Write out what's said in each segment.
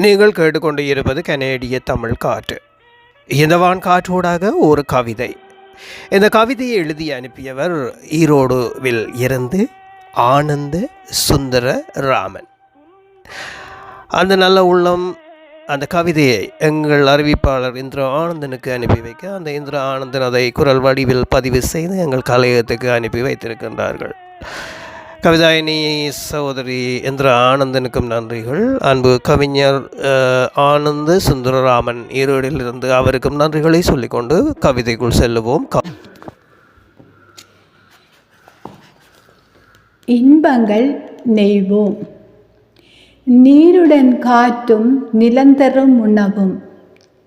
நீங்கள் கேட்டுக்கொண்டு இருப்பது கனேடிய தமிழ் காற்று. இந்த வான் காற்றோடாக ஒரு கவிதை. இந்த கவிதையை எழுதி அனுப்பியவர் ஈரோடுவில் இருந்து ஆனந்த சுந்தர ராமன். அந்த நல்ல உள்ளம் அந்த கவிதையை எங்கள் அறிவிப்பாளர் இந்திரா ஆனந்தனுக்கு அனுப்பி வைக்க, அந்த இந்திரா ஆனந்தன் அதை குரல் வடிவில் பதிவு செய்து எங்கள் கலையகத்துக்கு அனுப்பி வைத்திருக்கின்றார்கள். கவிதாயினி சகோதரி இந்திரா ஆனந்தனுக்கும் நன்றிகள். அன்பு கவிஞர் ஆனந்த சுந்தரராமன் ஈரோடிலிருந்து அவருக்கும் நன்றிகளை சொல்லிக்கொண்டு கவிதைக்குள் செல்லுவோம். இன்பங்கள் நெய்வோம். நீருடன் காற்றும் நிலந்தரும் உணவும்,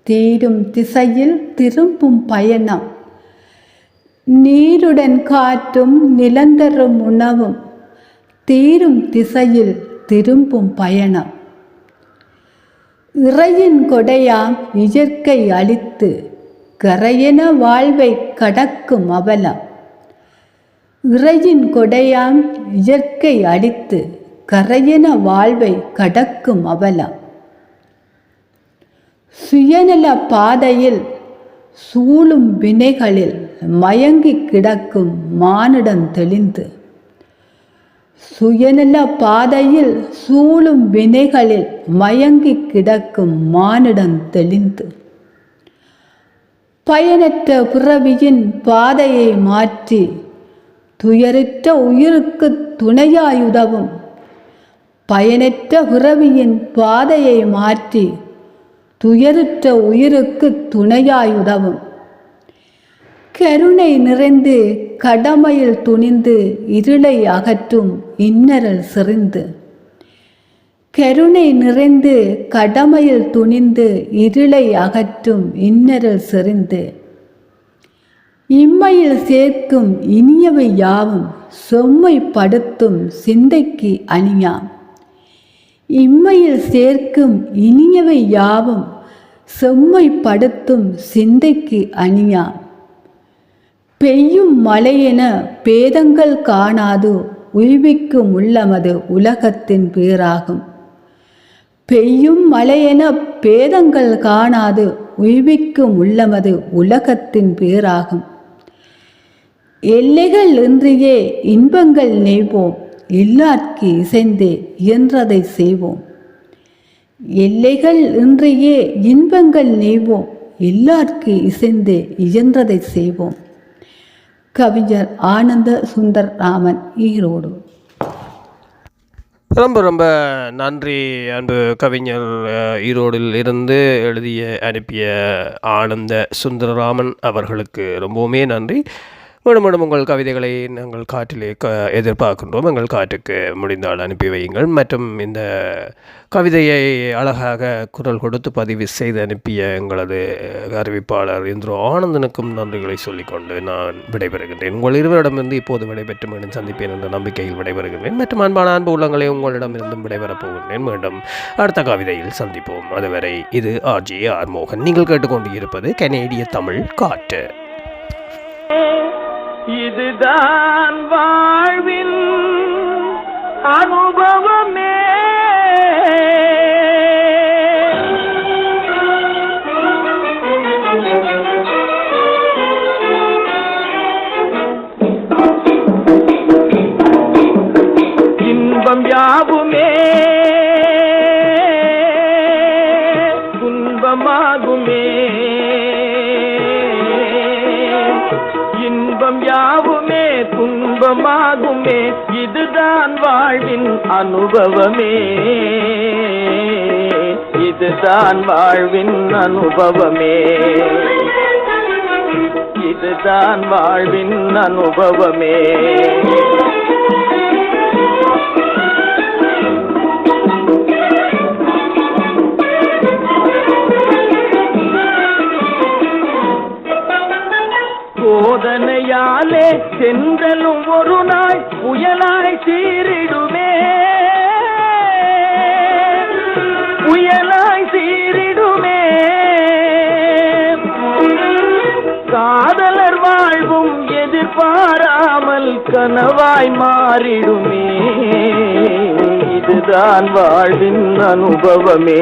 தீரும் திசையில் திரும்பும் பயணம். நீருடன் காற்றும் நிலந்தரும் உணவும், தீரும் திசையில் திரும்பும் பயணம். இறையின் கொடையாம் இயற்கை அளித்து கரையென வாழ்வை கடக்கும் அவலம். இறையின் கொடையாம் இயற்கை அளித்து கரையென வாழ்வை கடக்கும் அவலம். சுயநல பாதையில் சூழும் வினைகளில் மயங்கி கிடக்கும் மானுடன் தெளிந்து, சுயநல பாதையில் சூழும் வினைகளில் மயங்கி கிடக்கும் மானுடன் தெளிந்து, பயனற்ற பிறவியின் பாதையை மாற்றி துயரற்ற உயிருக்கு துணையாயுதவும். பயனற்ற பிறவியின் பாதையை மாற்றி துயரற்ற உயிருக்கு துணையாயுதவும். கருணை நிறைந்து கடமையில் துணிந்து இருளை அகற்றும் இன்னரல் செறிந்து. கருணை நிறைந்து கடமையில் துணிந்து இருளை அகற்றும் இன்னரல் செறிந்து. இம்மையில் சேர்க்கும் இனியவை யாவும் செம்மைப்படுத்தும் சிந்தைக்கு அணியாம். இம்மையில் சேர்க்கும் இனியவை யாவும் செம்மைப்படுத்தும் சிந்தைக்கு அணியாம். பெய்யும் மழையென பேதங்கள் காணாது உய்விக்கும் உள்ளமது உலகத்தின் பேராகும். பெய்யும் மழையென பேதங்கள் காணாது உய்விக்கும் உள்ளமது உலகத்தின் பேராகும். எல்லைகள் இன்றியே இன்பங்கள் நெய்வோம், எல்லார்க்கு இசைந்தே இயன்றதை செய்வோம். எல்லைகள் இன்றியே இன்பங்கள் நெய்வோம், எல்லார்க்கு இசைந்தே இயன்றதை செய்வோம். கவிஞர் ஆனந்த சுந்தர் ராமன், ஈரோடு. ரொம்ப ரொம்ப நன்றி அன்பு கவிஞர் ஈரோடில் இருந்து எழுதிய அனுப்பிய ஆனந்த சுந்தரராமன் அவர்களுக்கு ரொம்பவுமே நன்றி. மீண்டும் மீண்டும் உங்கள் கவிதைகளை நாங்கள் காற்றிலே எதிர்பார்க்கின்றோம். எங்கள் காற்றுக்கு முடிந்தால் அனுப்பி வையுங்கள். மற்றும் இந்த கவிதையை அழகாக குரல் கொடுத்து பதிவு செய்து அனுப்பிய எங்களது அறிவிப்பாளர் இந்திரா ஆனந்தனுக்கும் நன்றிகளை சொல்லிக்கொண்டு நான் விடைபெறுகின்றேன். உங்கள் இருவரிடமிருந்து இப்போது விடைபெற்று மீண்டும் சந்திப்பேன் என்ற நம்பிக்கையில் விடைபெறுகின்றேன். மற்றும் அன்பான அன்பு உள்ளங்களை உங்களிடமிருந்தும் விடைபெறப் போகின்றேன். மீண்டும் அடுத்த கவிதையில் சந்திப்போம். அதுவரை இது RJ மோகன். நீங்கள் கேட்டுக்கொண்டு இருப்பது கனேடிய தமிழ் காற்று. இதுதான் வாழ்வின் அனுபவமே. இன்பம் யாவுமே துன்பமாகுமே. இன்பம் யாவுமே துன்பமாகுமே. இதுதான் வாழ்வின் அனுபவமே. இதுதான் வாழ்வின் அனுபவமே. இதுதான் வாழ்வின் அனுபவமே. சோதனையாலே சென்றலும் ஒரு நாள் புயலாய் சீரிடுமே. புயலாய் சீரிடுமே. காதலர் வாழ்வும் எதிர்பாராமல் கனவாய் மாறிடுமே. இதுதான் இதுதான் வாழ்வின் அனுபவமே.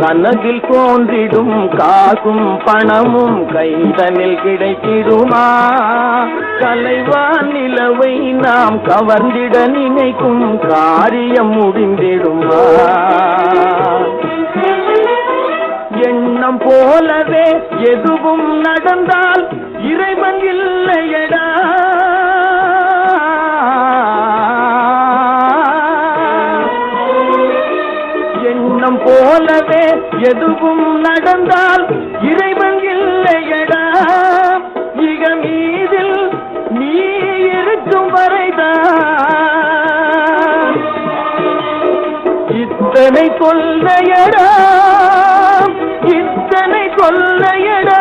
கனவில் தோன்றிடும் காசும் பணமும் கைதனில் கிடைத்திடுமா? கலைவான் நிலவை நாம் கவர்ந்திட நினைக்கும் காரியம் முடிந்திடுமா? எண்ணம் போலவே எதுவும் நடந்தால் இறைவன் இல்லையடா. எண்ணம் போலவே எதுவும் நடந்தால் இறைவன் இல்லையடா. இக மீதில் நீ இருக்கும் வரைதான் இத்தனை கொள்ளையடா, இத்தனை கொள்ளையடா.